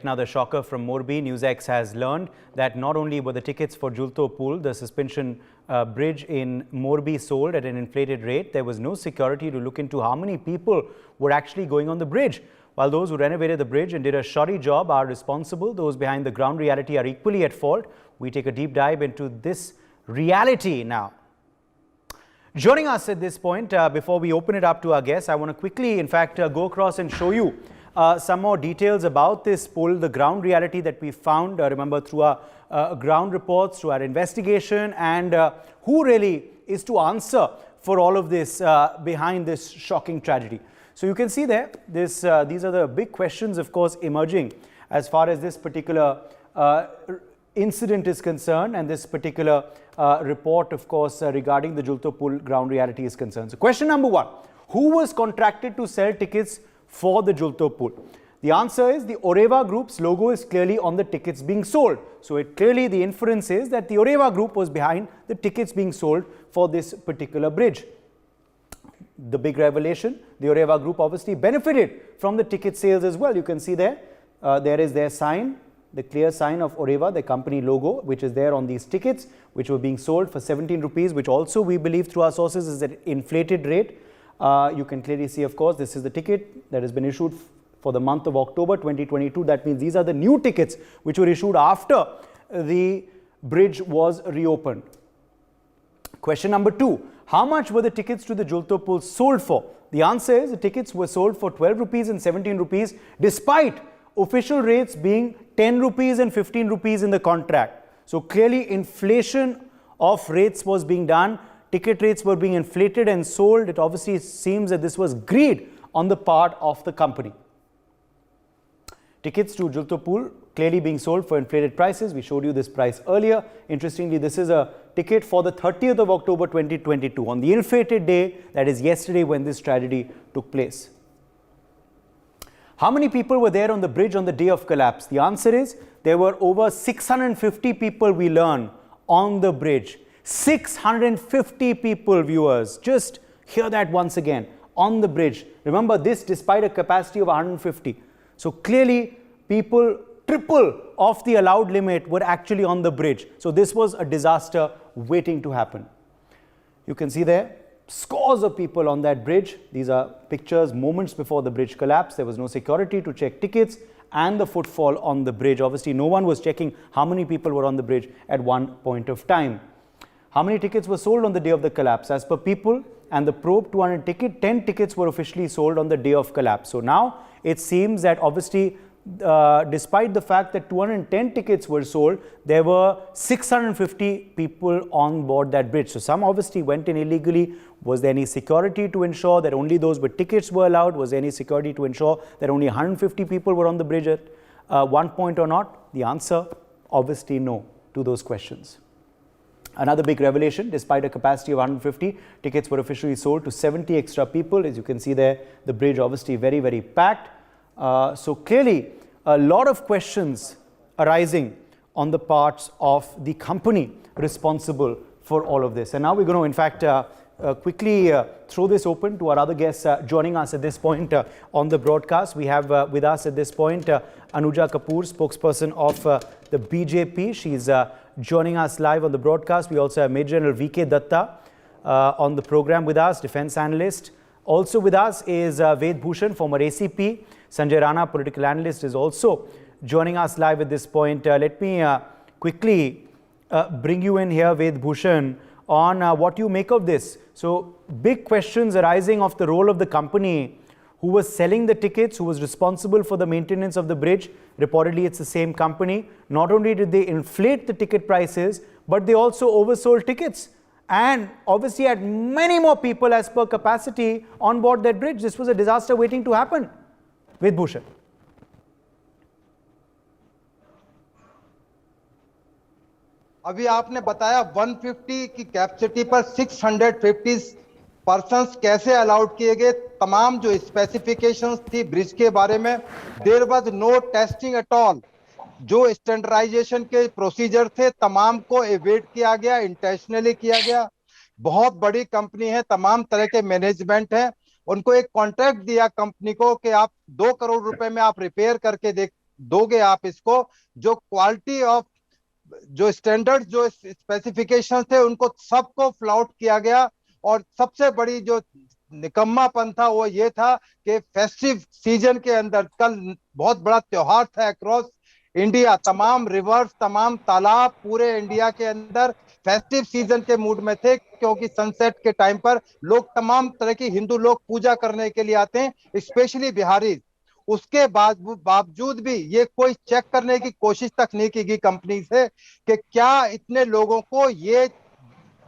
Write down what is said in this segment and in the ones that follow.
another shocker from Morbi. NewsX has learned that not only were the tickets for Julto Pool, the suspension bridge in Morbi, sold at an inflated rate, there was no security to look into how many people were actually going on the bridge. While those who renovated the bridge and did a shoddy job are responsible, those behind the ground reality are equally at fault. We take a deep dive into this reality now. Joining us at this point, before we open it up to our guests, I want to quickly, in fact, go across and show you some more details about this poll, the ground reality that we found, remember, through our ground reports, through our investigation, and who really is to answer for all of this behind this shocking tragedy. So you can see there, these are the big questions, of course, emerging as far as this particular incident is concerned, and this particular report, of course, regarding the Julto Pool ground reality is concerned. So question number one, who was contracted to sell tickets for the Julto Pool? The answer is the Oreva Group's logo is clearly on the tickets being sold. So clearly the inference is that the Oreva Group was behind the tickets being sold for this particular bridge. The big revelation, the Oreva Group obviously benefited from the ticket sales as well. You can see there, there is their sign, the clear sign of Oreva, the company logo, which is there on these tickets, which were being sold for 17 rupees, which also we believe through our sources is an inflated rate. You can clearly see, of course, this is the ticket that has been issued for the month of October 2022. That means these are the new tickets which were issued after the bridge was reopened. Question number two, how much were the tickets to the Julto Pool sold for? The answer is the tickets were sold for 12 rupees and 17 rupees despite official rates being 10 rupees and 15 rupees in the contract. So clearly inflation of rates was being done. Ticket rates were being inflated and sold. It obviously seems that this was greed on the part of the company. Tickets to Julto Pool clearly being sold for inflated prices. We showed you this price earlier. Interestingly, this is a ticket for the 30th of October 2022, on the inflated day, that is yesterday, when this tragedy took place. How many people were there on the bridge on the day of collapse? The answer is there were over 650 people, we learn, on the bridge. 650 people, viewers. Just hear that once again. On the bridge. Remember this despite a capacity of 150. So clearly people triple of the allowed limit were actually on the bridge. So this was a disaster waiting to happen. You can see there scores of people on that bridge. These are pictures moments before the bridge collapsed. There was no security to check tickets and the footfall on the bridge. Obviously no one was checking how many people were on the bridge at one point of time. How many tickets were sold on the day of the collapse? As per People and the Probe 200 ticket, 10 tickets were officially sold on the day of collapse. So now it seems that obviously despite the fact that 210 tickets were sold, there were 650 people on board that bridge. So some obviously went in illegally. Was there any security to ensure that only those with tickets were allowed? Was there any security to ensure that only 150 people were on the bridge at one point or not? The answer, obviously no to those questions. Another big revelation, despite a capacity of 150, tickets were officially sold to 70 extra people. As you can see there, the bridge obviously very, very packed. So clearly, a lot of questions arising on the parts of the company responsible for all of this. And now we're going to, in fact, quickly throw this open to our other guests joining us at this point on the broadcast. We have with us at this point Anuja Kapoor, spokesperson of the BJP. She's joining us live on the broadcast. We also have Major General VK Datta on the program with us, defense analyst. Also with us is Ved Bhushan, former ACP. Sanjay Rana, political analyst, is also joining us live at this point. Let me quickly bring you in here, Ved Bhushan, on what you make of this. So big questions arising of the role of the company who was selling the tickets, who was responsible for the maintenance of the bridge. Reportedly, it's the same company. Not only did they inflate the ticket prices, but they also oversold tickets. And obviously had many more people as per capacity on board that bridge. This was a disaster waiting to happen. Ved Bhushan. अभी आपने बताया 150 की capacity पर 650 persons कैसे allowed किए गए, तमाम जो स्पेसिफिकेशंस थी ब्रिज के बारे में, there was no testing at all. जो स्टैंडर्डाइजेशन के प्रोसीजर थे तमाम को एवेट किया गया, इंटेंशनली किया गया। बहुत बड़ी कंपनी है, तमाम तरह के मैनेजमेंट है, उनको एक कॉन्ट्रैक्ट दिया कंपनी को कि आप 2 करोड़ रुपए में आप रिपेयर करके दोगे आप इसको, जो क्वालिटी ऑफ, जो स्टैंडर्ड, जो स्पेसिफिकेशन थे, उनको सबको फ्लाउट किया गया। और सबसे बड़ी जो निकम्मापन था वो ये था कि फेस्टिव सीजन के अंदर, कल बहुत बड़ा त्योहार था अक्रॉस इंडिया, तमाम रिवर्स, तमाम तालाब पूरे इंडिया के अंदर फेस्टिव सीजन के मूड में थे, क्योंकि सनसेट के टाइम पर लोग, तमाम तरह की हिंदू लोग पूजा करने के लिए आते हैं, स्पेशली बिहारी। उसके बाद बावजूद भी ये कोई चेक करने की कोशिश तक नहीं की गई कंपनी से कि क्या इतने लोगों को ये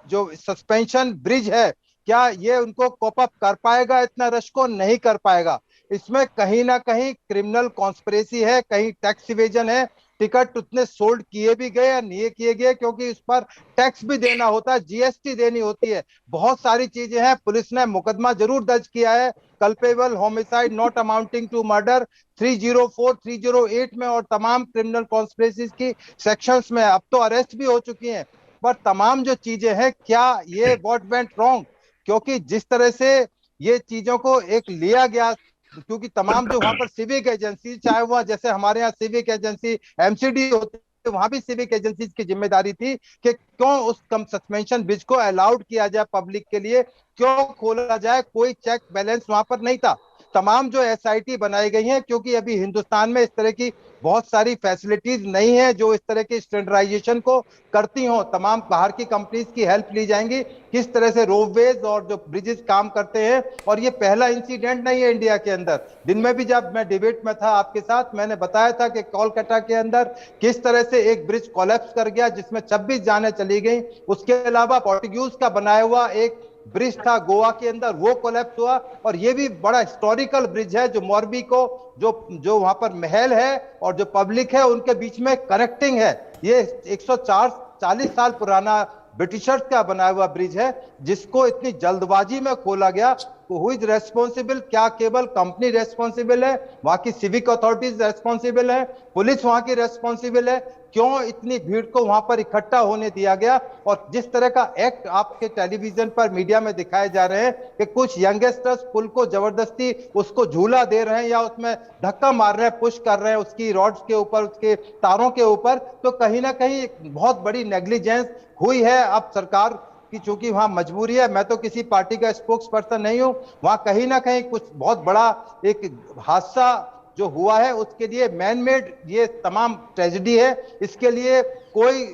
जो सस्पेंशन ब्रिज है, क्या ये उनको कोप अप कर पाएगा, इतना रश को नहीं कर पाएगा। इसमें कहीं ना कहीं क्रिमिनल कॉन्स्पिरेसी है, कहीं टैक्स इवेजन है। टिकट उतने सोल्ड किए भी गए या नहीं किए गए, क्योंकि उस पर टैक्स भी देना होता है, जीएसटी देनी होती है, बहुत सारी चीजें हैं। पुलिस ने मुकदमा जरूर दर्ज किया है, culpable homicide not amounting to murder 304 308 में, और तमाम क्रिमिनल कॉन्स्पिरेसीज की सेक्शंस में अब तो अरेस्ट भी हो चुकी हैं। पर तमाम जो चीजें हैं, क्या ये व्हाट वेंट रॉन्ग, क्योंकि जिस तरह से ये चीजों को एक लिया गया, क्योंकि तमाम जो वहां पर सिविक एजेंसी, चाहे वह जैसे हमारे यहाँ सिविक एजेंसी एमसीडी होती है, वहां भी सिविक एजेंसीज की जिम्मेदारी थी कि क्यों उस कम सस्पेंशन ब्रिज को अलाउड किया जाए, पब्लिक के लिए क्यों खोला जाए, कोई चेक बैलेंस वहां पर नहीं था। तमाम जो एसआईटी बनाई गई हैं, क्योंकि अभी हिंदुस्तान में इस तरह की बहुत सारी फैसिलिटीज नहीं है जो इस तरह की स्टैंडर्डाइजेशन को करती हो, तमाम बाहर की कंपनीज की हेल्प ली जाएंगी, किस तरह से रोपवेज और जो ब्रिजेस काम करते हैं। और ये पहला इंसिडेंट नहीं है इंडिया के अंदर। दिन में भी जब मैं डिबेट में था आपके साथ, मैंने बताया था कि कोलकाता के अंदर किस तरह से एक ब्रिज कोलैप्स कर गया, जिसमें 26 जानें चली गई। उसके अलावा पोर्टुगीज का बनाया हुआ एक ब्रिज था गोवा के अंदर, वो कोलैप्स हुआ। और ये भी बड़ा हिस्टोरिकल ब्रिज है, जो मोरबी को, जो जो वहां पर महल है और जो पब्लिक है उनके बीच में कनेक्टिंग है। ये 140 साल पुराना ब्रिटिशर्स का बनाया हुआ ब्रिज है, जिसको इतनी जल्दबाजी में खोला गया। तो हु इज रेस्पॉन्सिबल? क्या केवल कंपनी रेस्पॉन्सिबल है? वहां की सिविक अथॉरिटीज रेस्पॉन्सिबल है? पुलिस वहां की रेस्पॉन्सिबल है? क्यों इतनी भीड़ को वहां पर इकट्ठा होने दिया गया? और जिस तरह का एक्ट आपके टेलीविजन पर, मीडिया में दिखाए जा रहे हैं कि कुछ यंगस्टर्स पुल को जबरदस्ती उसको झूला दे रहे हैं या उसमें धक्का मार रहे हैं, पुश कर रहे हैं उसकी रॉड्स के ऊपर, उसके तारों के ऊपर, तो कहीं ना कहीं बहुत बड़ी नेग्लिजेंस हुई है। अब सरकार की चूंकि वहां मजबूरी है, मैं तो किसी पार्टी का स्पोक्स पर्सन नहीं हूं, वहां कहीं ना कहीं कुछ बहुत बड़ा एक हादसा जो हुआ है, उसके लिए मैन मेड ये तमाम ट्रेजेडी है। इसके लिए कोई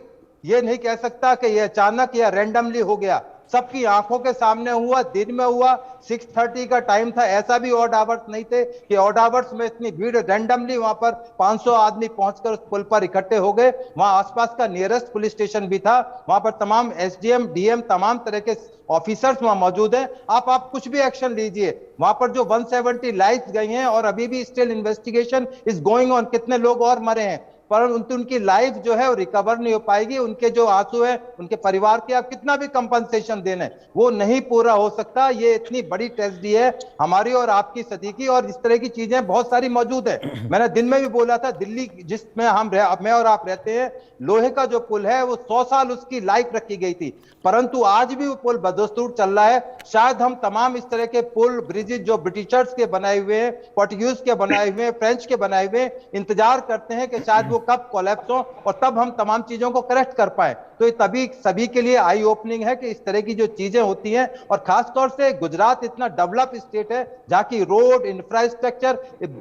ये नहीं कह सकता कि ये अचानक या रैंडमली हो गया, सबकी आंखों के सामने हुआ, दिन में हुआ, 6:30 का टाइम था, ऐसा भी ऑड आवर्स नहीं थे कि ऑड आवर्स में इतनी भीड़, रैंडमली वहां पर 500 आदमी पहुंचकर उस पुल पर इकट्ठे हो गए। वहां आसपास का नियरेस्ट पुलिस स्टेशन भी था, वहां पर तमाम एसडीएम डीएम तमाम तरह के ऑफिसर्स वहां मौजूद हैं। आप कुछ भी एक्शन लीजिए, वहां पर जो 170 लाइफ्स गई हैं और अभी भी still investigation is going on, कितने लोग और मरे हैं, पर उनकी लाइफ जो है वो रिकवर नहीं हो पाएगी। उनके जो आंसू है, उनके परिवार के आप कितना भी कंपनसेशन देने, वो नहीं पूरा हो सकता। ये इतनी बड़ी ट्रेजेडी है हमारी और आपकी सदी की, और इस तरह की चीजें बहुत सारी मौजूद है। मैंने दिन में भी बोला था, दिल्ली जिसमें मैं और आप रहते हैं, लोहे का जो पुल है वो 100 साल उसकी लाइफ रखी गई थी, परंतु आज भी वो पुल बदस्तूर चल रहा है। शायद हम तमाम इस तरह के पुल ब्रिजेज जो ब्रिटिशर्स के बनाए हुए हैं, पोर्टुगीज के बनाए हुए हैं, फ्रेंच के बनाए हुए हैं, इंतजार करते हैं कि शायद वो कब कोलैप्स हो और तब हम तमाम चीजों को करेक्ट कर पाए। तो ये तभी सभी के लिए आई ओपनिंग है कि इस तरह की जो चीजें होती हैं, और खासतौर से गुजरात इतना डेवलप स्टेट है जहां की रोड इंफ्रास्ट्रक्चर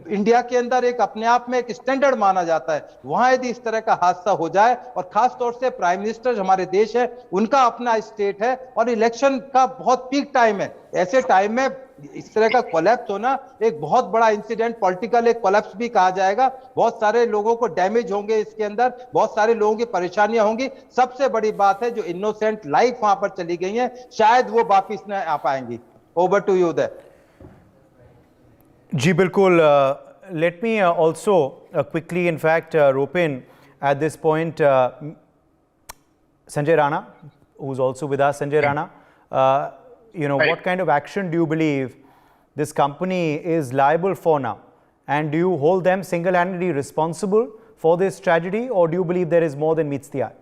इंडिया के अंदर एक अपने आप में एक स्टैंडर्ड माना जाता है, वहां यदि इस तरह का हादसा हो जाए, और खासतौर से प्राइम मिनिस्टर हमारे देश है, उनका अपना स्टेट है और इलेक्शन का बहुत पीक टाइम है, ऐसे टाइम में इस तरह का कोलैप्स होना एक बहुत बड़ा इंसिडेंट, पॉलिटिकल एक कोलैप्स भी कहा जाएगा। बहुत सारे लोगों को डैमेज होंगे इसके अंदर, बहुत सारे लोगों की परेशानियां होंगी। सबसे बड़ी बात है जो इनोसेंट लाइफ वहां पर चली गई है, शायद वो वापिस न आ पाएंगी। Over to you there. जी बिल्कुल। Let me also quickly in fact rope in at this point Sanjay Rana, who's also with us. Sanjay Rana, what kind of action do you believe this company is liable for now? And do you hold them single-handedly responsible for this tragedy, or do you believe there is more than meets the eye?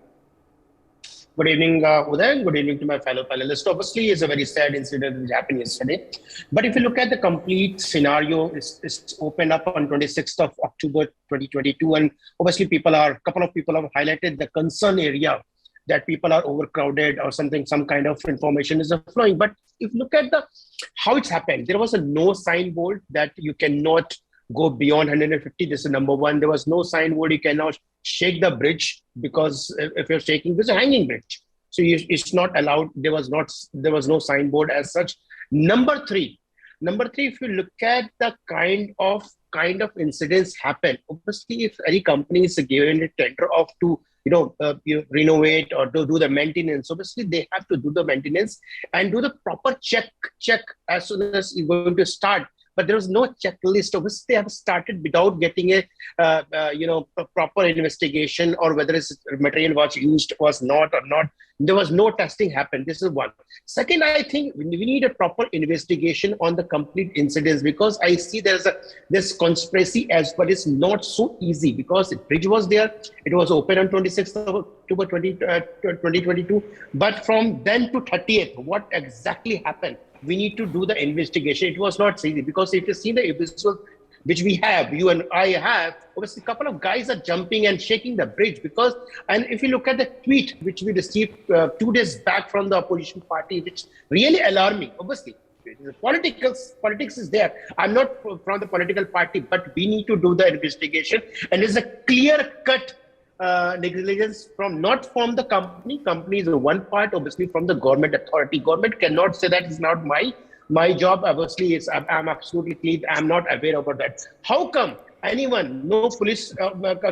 Good evening, Uday, and good evening to my fellow panelists. Obviously, it's a very sad incident which happened yesterday. But if you look at the complete scenario, it's opened up on 26th of October 2022, and obviously, a couple of people have highlighted the concern area that people are overcrowded or something, some kind of information is flowing. But if you look at how it's happened, there was no signboard that you cannot go beyond 150. This is number one. There was no signboard. You cannot shake the bridge, because if you're shaking, there's a hanging bridge. So it's not allowed. There was no signboard as such. Number three, if you look at the kind of incidents happen, obviously, if any company is given a tender to you renovate or to do the maintenance, obviously they have to do the maintenance and do the proper check as soon as you're going to start. But there was no checklist. Obviously, they have started without getting a proper investigation, or whether its material was used was not or not. There was no testing happened. This is one. Second, I think we need a proper investigation on the complete incidents, because I see this conspiracy as well. It's not so easy, because the bridge was there. It was open on 26th of October 2022. But from then to 30th, what exactly happened? We need to do the investigation. It was not easy, because if you see the visuals which we have, you and I have, obviously a couple of guys are jumping and shaking the bridge, and if you look at the tweet which we received 2 days back from the opposition party, which really alarmed me. Obviously, politics is there. I'm not from the political party, but we need to do the investigation, and there's a clear-cut negligence not from the company. Company is one part, obviously from the government authority. Government cannot say that is not my job. Obviously, I'm absolutely clear. I'm not aware about that. How come no police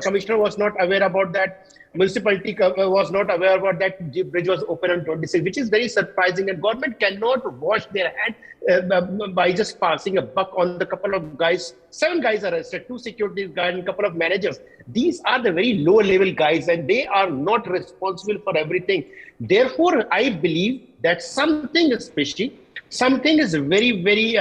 commissioner was not aware about that? Municipality was not aware about that. The bridge was open on 26, which is very surprising. And government cannot wash their hand by just passing a buck on the couple of guys. 7 guys arrested, 2 security guards, and a couple of managers. These are the very low level guys, and they are not responsible for everything. Therefore, I believe that something is fishy. Something is very, very,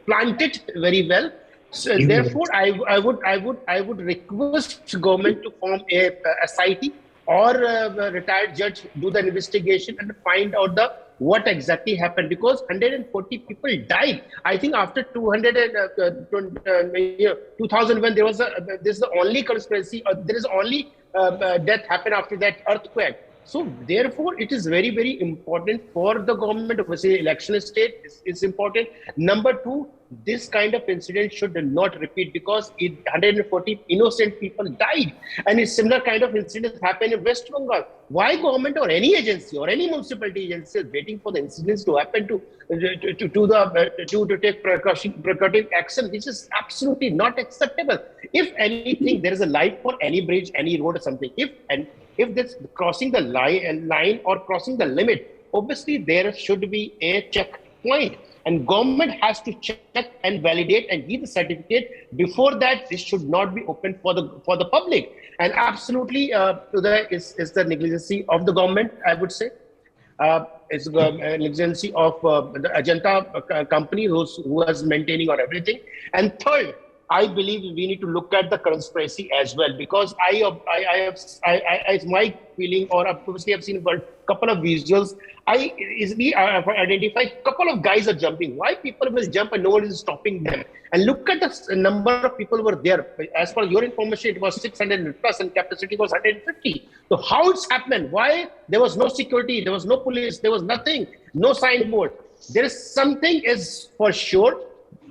planted very well. So therefore, I would request government to form a SIT or a retired judge, do the investigation and find out what exactly happened, because 140 people died. I think after 2001, this is the only conspiracy, there is only death happened after that earthquake. So therefore, it is very, very important for the government. Obviously, election state is important. Number 2, this kind of incident should not repeat, because 140 innocent people died. And a similar kind of incident happened in West Bengal. Why government or any agency or any municipality agency is waiting for the incidents to happen to take precautionary action, which is absolutely not acceptable. If anything, there is a light for any bridge, any road or something. If this crossing the line or crossing the limit, obviously there should be a checkpoint, and government has to check and validate and give the certificate. Before that, this should not be open for the public. And absolutely, is the negligence of the government, I would say. It's the negligence of the Ajanta company who was maintaining or everything. And third, I believe we need to look at the conspiracy as well, because it's my feeling, or obviously I've seen a couple of visuals. I easily identify a couple of guys are jumping. Why people will jump and no one is stopping them? And look at the number of people who were there. As per your information, it was 600 plus and capacity was 150. So how it's happened? Why there was no security? There was no police. There was nothing. No signboard. There is something is for sure.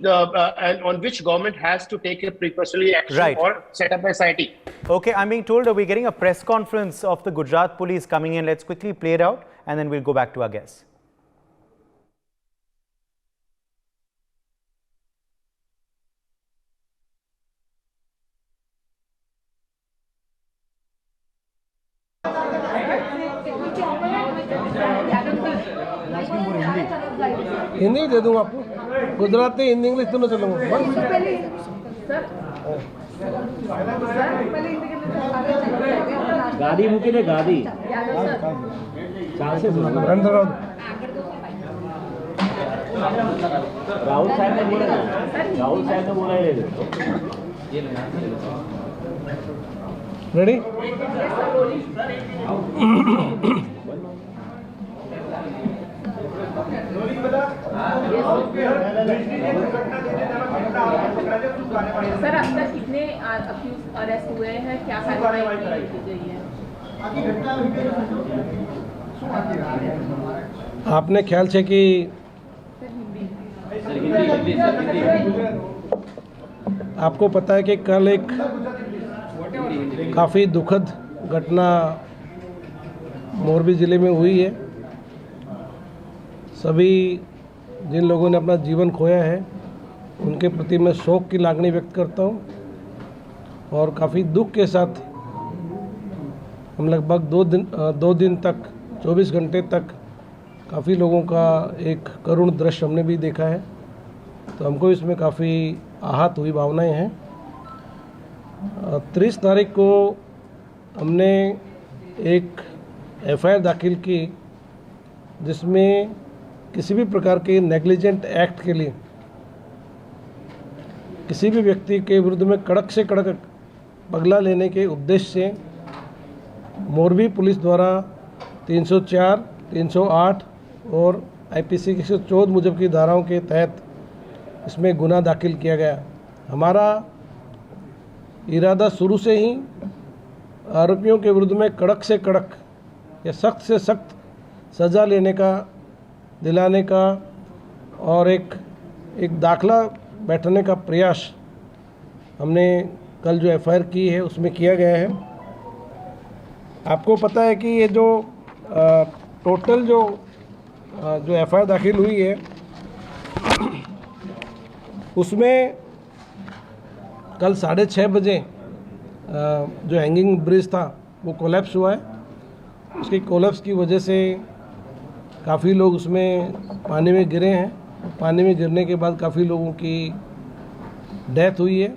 And on which government has to take a precautionary action or set up a SIT. Okay, I'm being told that we're getting a press conference of the Gujarat police coming in. Let's quickly play it out and then we'll go back to our guests. Hindi दे दूंगा आपको, Gujarati, Hindi, English दोनों चलूंगा। गाड़ी मुकी ने गाड़ी राहुल साहब ने बोला रेडी? सर अब तक कितने अक्यूज अरेस्ट हुए हैं, क्या कार्रवाई की गई है? आपने ख्याल है कि आपको पता है कि कल एक काफ़ी दुखद घटना मोरबी ज़िले में हुई है। सभी जिन लोगों ने अपना जीवन खोया है उनके प्रति मैं शोक की लागनी व्यक्त करता हूं और काफ़ी दुख के साथ हम लगभग दो दिन तक 24 घंटे तक काफ़ी लोगों का एक करुण दृश्य हमने भी देखा है, तो हमको इसमें काफ़ी आहत हुई भावनाएं हैं। 30 तारीख को हमने एक एफआईआर दाखिल की जिसमें किसी भी प्रकार के नेग्लिजेंट एक्ट के लिए किसी भी व्यक्ति के विरुद्ध में कड़क से कड़क पगला लेने के उद्देश्य से मोरबी पुलिस द्वारा 304, 308 और आईपीसी की 114 मुजब की धाराओं के तहत इसमें गुना दाखिल किया गया। हमारा इरादा शुरू से ही आरोपियों के विरुद्ध में कड़क से कड़क या सख्त से सख्त सज़ा दिलाने का और एक दाखला बैठने का प्रयास हमने कल जो एफआईआर की है उसमें किया गया है। आपको पता है कि ये जो टोटल जो एफआईआर दाखिल हुई है उसमें कल 6:30 बजे जो हैंगिंग ब्रिज था वो कोलैप्स हुआ है। उसकी कोलैप्स की वजह से काफ़ी लोग उसमें पानी में गिरे हैं। पानी में गिरने के बाद काफ़ी लोगों की डेथ हुई है,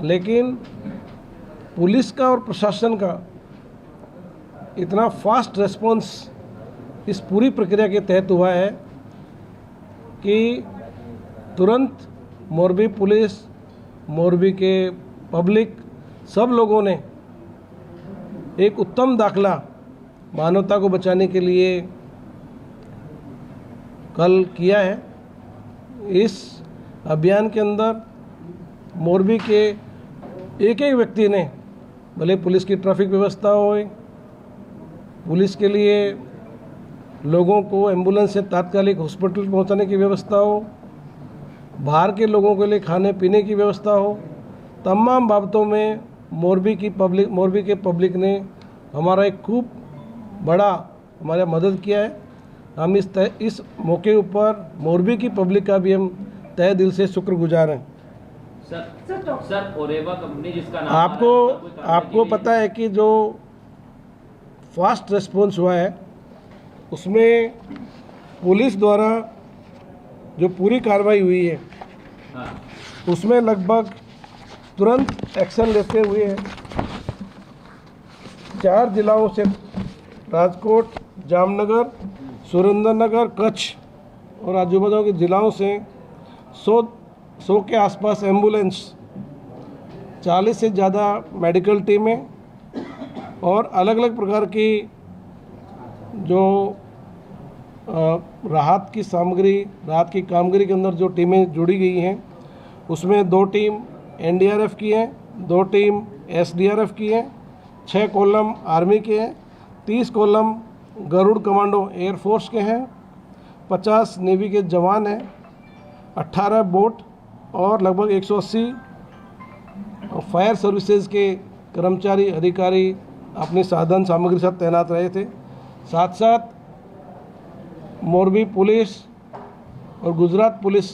लेकिन पुलिस का और प्रशासन का इतना फास्ट रिस्पॉन्स इस पूरी प्रक्रिया के तहत हुआ है कि तुरंत मोरबी पुलिस, मोरबी के पब्लिक, सब लोगों ने एक उत्तम दाखला मानवता को बचाने के लिए कल किया है। इस अभियान के अंदर मोरबी के एक व्यक्ति ने, भले पुलिस की ट्रैफिक व्यवस्था हो, पुलिस के लिए लोगों को एम्बुलेंस से तात्कालिक हॉस्पिटल पहुंचाने की व्यवस्था हो, बाहर के लोगों के लिए खाने पीने की व्यवस्था हो, तमाम बाबतों में मोरबी के पब्लिक ने हमारा एक खूब बड़ा हमारा मदद किया है। हम इस मौके ऊपर मोरबी की पब्लिक का भी हम तहे दिल से शुक्रगुजार हैं। सर ओरेवा कंपनी जिसका नाम आपको पता है कि जो फास्ट रिस्पॉन्स हुआ है उसमें पुलिस द्वारा जो पूरी कार्रवाई हुई है उसमें लगभग तुरंत एक्शन लेते हुए 4 जिलाओं से राजकोट, जामनगर, सुरेंद्रनगर, कच्छ और आजू बाजू के जिलाओं से 100 के आसपास एम्बुलेंस, 40 से ज़्यादा मेडिकल टीमें और अलग अलग प्रकार की जो राहत की कामगिरी के अंदर जो टीमें जुड़ी गई हैं उसमें 2 टीम एनडीआरएफ की हैं, 2 टीम एसडीआरएफ की हैं, 6 कॉलम आर्मी के हैं, 30 कॉलम गरुड़ कमांडो एयरफोर्स के हैं, 50 नेवी के जवान हैं, 18 बोट और लगभग 180 फायर सर्विसेज के कर्मचारी अधिकारी अपने साधन सामग्री के साथ तैनात रहे थे। साथ साथ मोरबी पुलिस और गुजरात पुलिस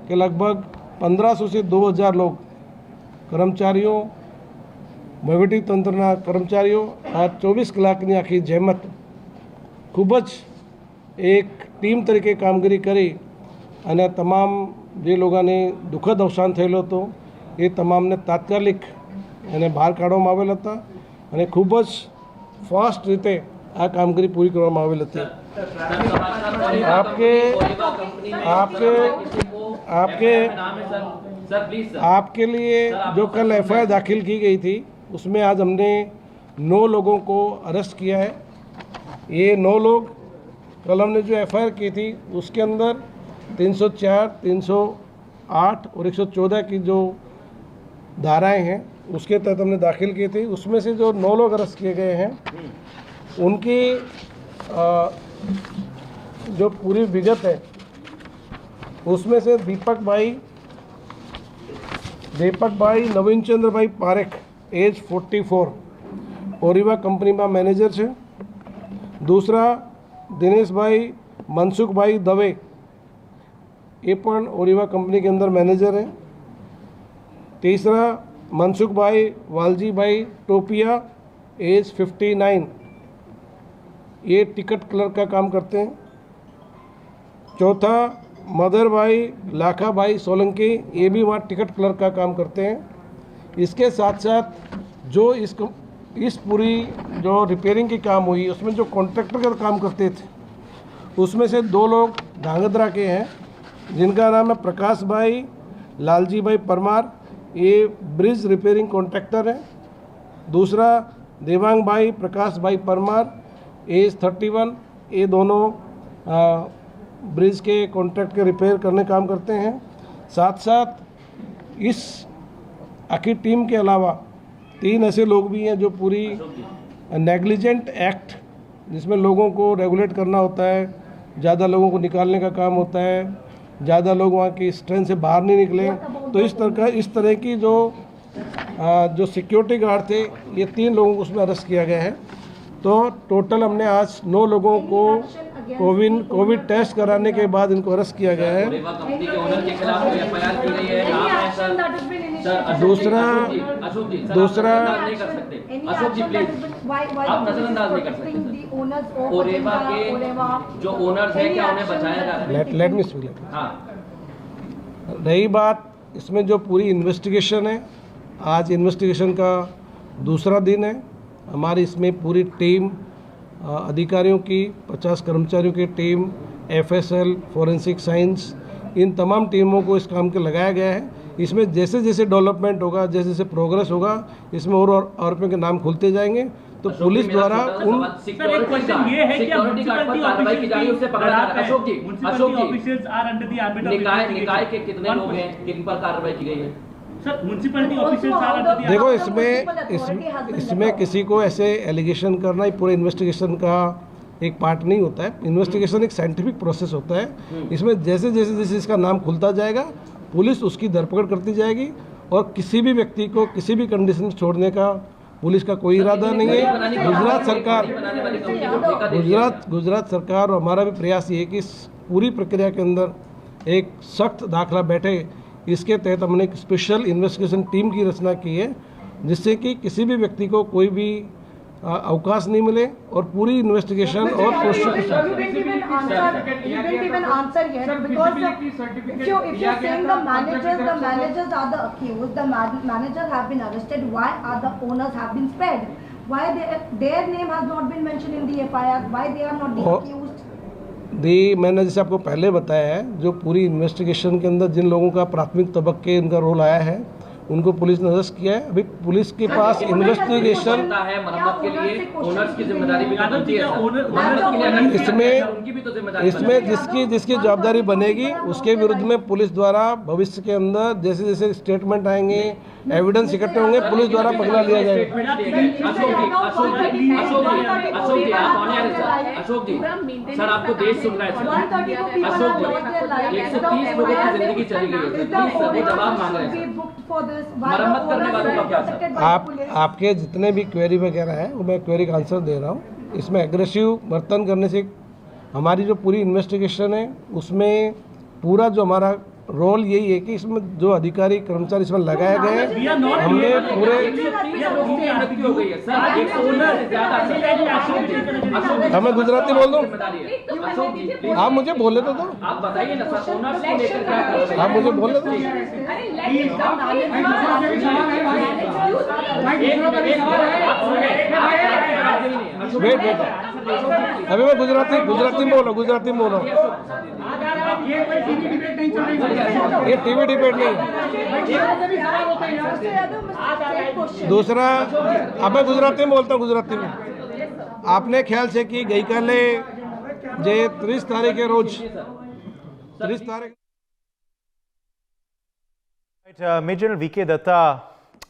के लगभग 1500 से 2000 लोग कर्मचारीओ, વહીવટી તંત્રના કર્મચારીઓ આ 24 કલાકની આખી જહેમત ખૂબ જ એક ટીમ તરીકે કામગીરી કરી અને તમામ જે લોકોને દુઃખદ અવસાન થયેલો હતો એ તમામને તાત્કાલિક એને બહાર કાઢવામાં આવેલ હતા અને ખૂબ જ ફાસ્ટ રીતે આ કામગીરી પૂરી કરવામાં આવેલ હતી। आपके लिए जो कल एफआईआर दाखिल की गई थी उसमें आज हमने 9 लोगों को अरेस्ट किया है। ये 9 लोग कल हमने जो एफआईआर की थी उसके अंदर 304, 308 और 114 की जो धाराएं हैं उसके तहत हमने दाखिल की थी। उसमें से जो 9 लोग अरेस्ट किए गए हैं उनकी जो पूरी विगत है उसमें से दीपक भाई नवीन चंद्र भाई पारेख एज 44 ओरिवा कंपनी में मैनेजर है। दूसरा दिनेश भाई मनसुख भाई दवे ये पण ओरिवा कंपनी के अंदर मैनेजर है। तीसरा मनसुख भाई वालजी भाई टोपिया एज 59 ये टिकट क्लर्क का काम करते हैं। चौथा मदर भाई लाखा भाई सोलंकी ये भी वहाँ टिकट क्लर्क का काम करते हैं। इसके साथ साथ जो इस पूरी जो रिपेयरिंग की काम हुई उसमें जो कॉन्ट्रैक्टर का काम करते थे उसमें से 2 लोग धांगध्रा के हैं जिनका नाम है प्रकाश भाई लालजी भाई परमार, ये ब्रिज रिपेयरिंग कॉन्ट्रैक्टर है। दूसरा देवांग भाई प्रकाश भाई परमार एज 31, ये दोनों ब्रिज के कॉन्ट्रैक्ट के रिपेयर करने काम करते हैं। साथ साथ इस आखिर टीम के अलावा 3 ऐसे लोग भी हैं जो पूरी नेग्लिजेंट एक्ट जिसमें लोगों को रेगुलेट करना होता है, ज़्यादा लोगों को निकालने का काम होता है, ज़्यादा लोग वहाँ की स्ट्रेंथ से बाहर नहीं निकले, तो इस तरह की जो सिक्योरिटी गार्ड थे ये 3 लोगों को उसमें अरेस्ट किया गया है। तो टोटल हमने आज 9 लोगों को कोविड टेस्ट कराने के बाद इनको अरेस्ट किया गया है। दूसरा जो ओनर्स है क्या उन्हें बचाया जा रहा है? Let me speak. रही बात इसमें जो पूरी इन्वेस्टिगेशन है, आज इन्वेस्टिगेशन का दूसरा दिन है। हमारी इसमें पूरी टीम अधिकारियों की 50 कर्मचारियों की टीम, एफएसएल, फोरेंसिक साइंस, इन तमाम टीमों को इस काम के लगाया गया है। इसमें जैसे जैसे डेवलपमेंट होगा, जैसे जैसे प्रोग्रेस होगा, इसमें और आरोपियों के नाम खुलते जाएंगे। तो पुलिस द्वारा उन निकाय के कितने लोग हैं किन पर कार्रवाई की गई है? देखो इसमें किसी को ऐसे एलिगेशन करना ही पूरे इन्वेस्टिगेशन का एक पार्ट नहीं होता है। इन्वेस्टिगेशन एक साइंटिफिक प्रोसेस होता है। इसमें जैसे जैसे इसका नाम खुलता जाएगा पुलिस उसकी धरपकड़ करती जाएगी और किसी भी व्यक्ति को किसी भी कंडीशन में छोड़ने का पुलिस का कोई इरादा नहीं है। गुजरात सरकार और हमारा भी प्रयास ये है कि इस पूरी प्रक्रिया के अंदर एक सख्त दाखला बैठे। इसके तहत हमने एक स्पेशल इन्वेस्टिगेशन टीम की रचना की है जिससे कि किसी भी व्यक्ति को कोई भी अवकाश नहीं मिले और पूरी इन्वेस्टिगेशन और मैंने जैसे आपको पहले बताया है, जो पूरी इन्वेस्टिगेशन के अंदर जिन लोगों का प्राथमिक तबक्के इनका रोल आया है उनको पुलिस ने अरेस्ट किया है। अभी पुलिस के पास इन्वेस्टिगेशन मरम्मत के लिए ओनर्स की जिम्मेदारी भी बनती है। इसमें जिसकी जवाबदारी बनेगी उसके विरुद्ध में पुलिस द्वारा भविष्य के अंदर जैसे जैसे स्टेटमेंट आएंगे, एविडेंस इकट्ठे होंगे, पुलिस द्वारा पकड़ा लिया जाएगा। अशोक जी, सर आपको देश सुन रहा है। अशोक जी, 130 लोगों की जिंदगी चली गई है, जवाब मांग रहे हैं। मरम्मत करने वालों का क्या? आपके जितने भी क्वेरी वगैरह है वो मैं क्वेरी का आंसर दे रहा हूँ। इसमें एग्रेसिव बर्तन करने से हमारी जो पूरी इन्वेस्टिगेशन है उसमें पूरा जो हमारा रोल यही है कि इसमें जो अधिकारी कर्मचारी इसमें लगाए गए हैं हमने पूरे हमें गुजराती बोल दो, आप मुझे बोले तो दो, आप बताइए ना सर, ओनर्स को लेकर क्या कर रहे हैं? आप मुझे बोले तो वेट अभी मैं गुजराती में बोल रहा हूँ। ये टीवी डिबेट नहीं। दूसरा, अब मैं गुजराती में बोलता हूँ, गुजराती में आपने ख्याल से कि गई काले जे 30 तारीखे रोज 30 तारीख Major General V.K. Datta,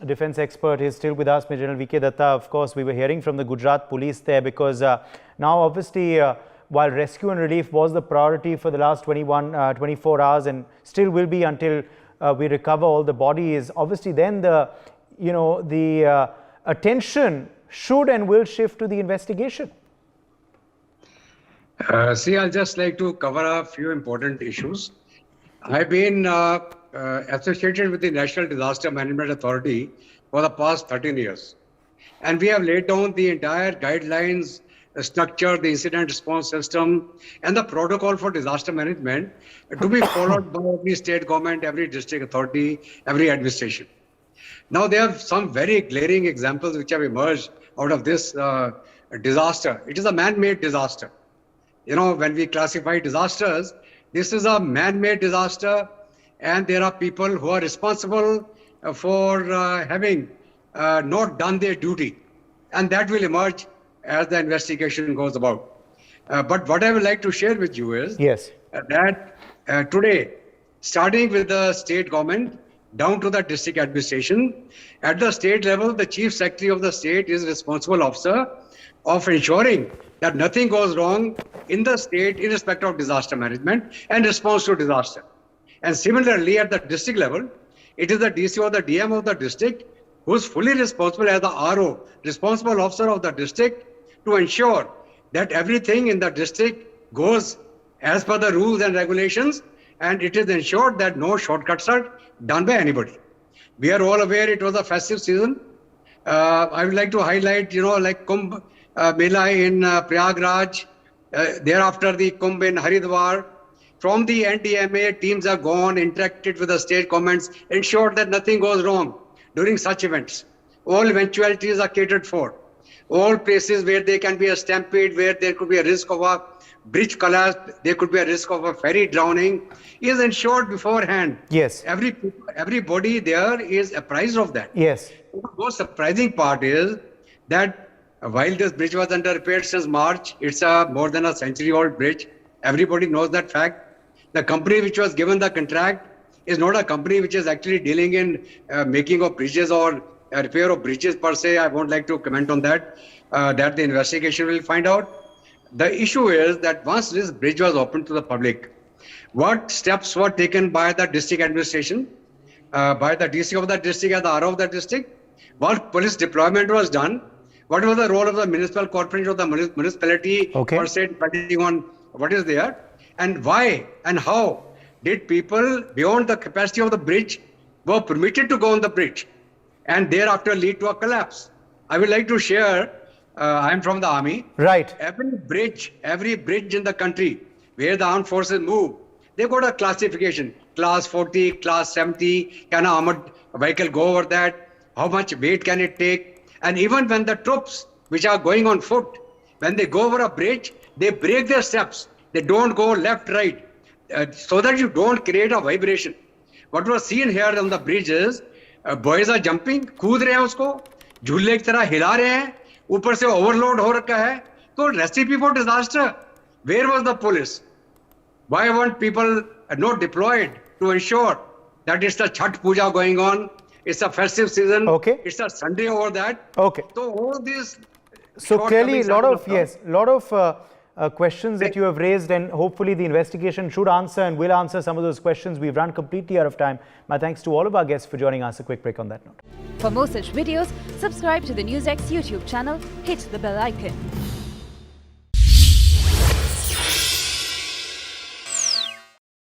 defense expert, is still with us. Major General V.K. Datta, of course, we were hearing from the Gujarat police there because now obviously while rescue and relief was the priority for the last 24 hours and still will be until we recover all the bodies, obviously then the, the attention should and will shift to the investigation. See, I'll just like to cover a few important issues. I've been associated with the National Disaster Management Authority for the past 13 years. And we have laid down the entire guidelines, the structure, the incident response system, and the protocol for disaster management to be followed by every state government, every district authority, every administration. Now, there are some very glaring examples which have emerged out of this disaster. It is a man-made disaster. When we classify disasters, this is a man-made disaster, and there are people who are responsible for having not done their duty. And that will emerge as the investigation goes about. But what I would like to share with you is that today, starting with the state government, down to the district administration, at the state level, the chief secretary of the state is responsible officer of ensuring that nothing goes wrong in the state in respect of disaster management and response to disaster. And similarly, at the district level, it is the DC or the DM of the district who is fully responsible as the RO, responsible officer of the district, to ensure that everything in the district goes as per the rules and regulations, and it is ensured that no shortcuts are done by anybody. We are all aware it was a festive season. I would like to highlight, like Kumbh Mela in Prayagraj, thereafter the Kumbh in Haridwar. From the NDMA, teams have gone, interacted with the state governments, ensured that nothing goes wrong during such events. All eventualities are catered for. All places where there can be a stampede, where there could be a risk of a bridge collapse, there could be a risk of a ferry drowning, is ensured beforehand. Yes. Everybody there is apprised of that. Yes. The most surprising part is that while this bridge was under repair since March, it's a more than a century-old bridge. Everybody knows that fact. The company which was given the contract is not a company which is actually dealing in making of bridges or repair of bridges per se. I won't like to comment on that. That the investigation will find out. The issue is that once this bridge was opened to the public, what steps were taken by the district administration, by the DC of the district and the RO of the district? What police deployment was done? What was the role of the municipal corporation or the municipality per se, depending on what is there? And why and how did people beyond the capacity of the bridge were permitted to go on the bridge and thereafter lead to a collapse? I would like to share, I'm from the army. Right. Every bridge in the country where the armed forces move, they got a classification, class 40, class 70, can an armored vehicle go over that? How much weight can it take? And even when the troops, which are going on foot, when they go over a bridge, they break their steps. They don't go left, right, so that you don't create a vibration. What was seen here on the bridge is boys are jumping, कूद रहे हैं उसको, झूले की तरह हिला रहे हैं, ऊपर से overload हो रखा है. So recipe for disaster. Where was the police? Why weren't people not deployed to ensure that it's the Chhath Puja going on? It's a festive season. Okay. It's a Sunday over that. Okay. So all these. So clearly, a lot of questions that you have raised, and hopefully the investigation should answer and will answer some of those questions. We've run completely out of time. My thanks to all of our guests for joining us. A quick break on that note. For more such videos, subscribe to the NewsX YouTube channel, hit the bell icon.